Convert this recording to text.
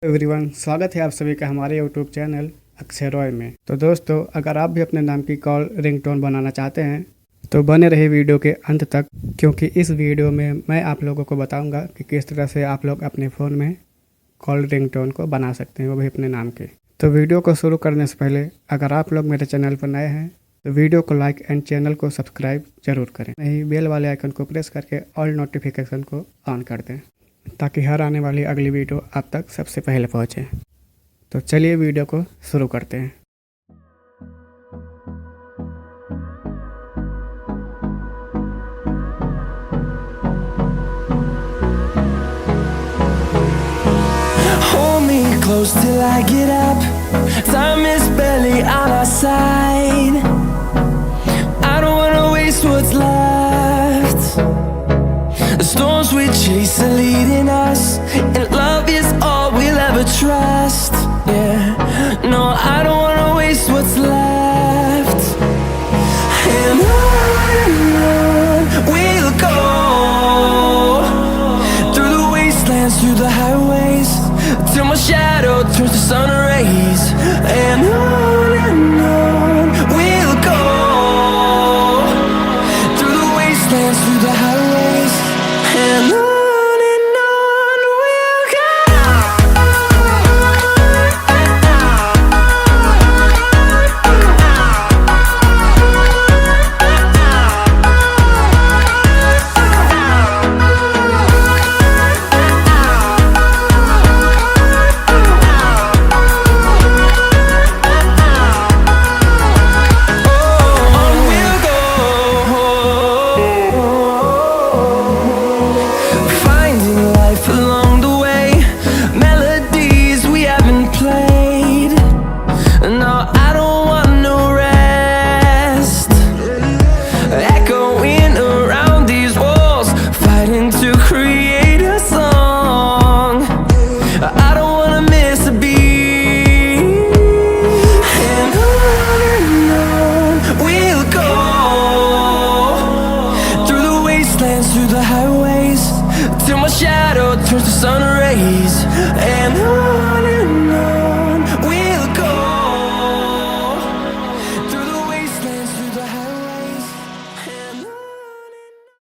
Everyone, स्वागत है आप सभी का हमारे यूट्यूब चैनल अक्षय रॉय में। तो दोस्तों, अगर आप भी अपने नाम की कॉल रिंगटोन बनाना चाहते हैं तो बने रहे वीडियो के अंत तक, क्योंकि इस वीडियो में मैं आप लोगों को बताऊंगा कि किस तरह से आप लोग अपने फ़ोन में कॉल रिंगटोन को बना सकते हैं, वो भी अपने नाम के। तो वीडियो को शुरू करने से पहले अगर आप लोग मेरे चैनल पर नए हैं तो वीडियो को लाइक एंड चैनल को सब्सक्राइब जरूर करें। नहीं, बेल वाले आइकन को प्रेस करके ऑल नोटिफिकेशन को ऑन कर दें ताकि हर आने वाली अगली वीडियो आप तक सबसे पहले पहुंचे। तो चलिए वीडियो को शुरू करते हैं। Hold me close till I get up. Time is barely on our side. I don't wanna waste what's left. The storms we chase are leading us, and love is all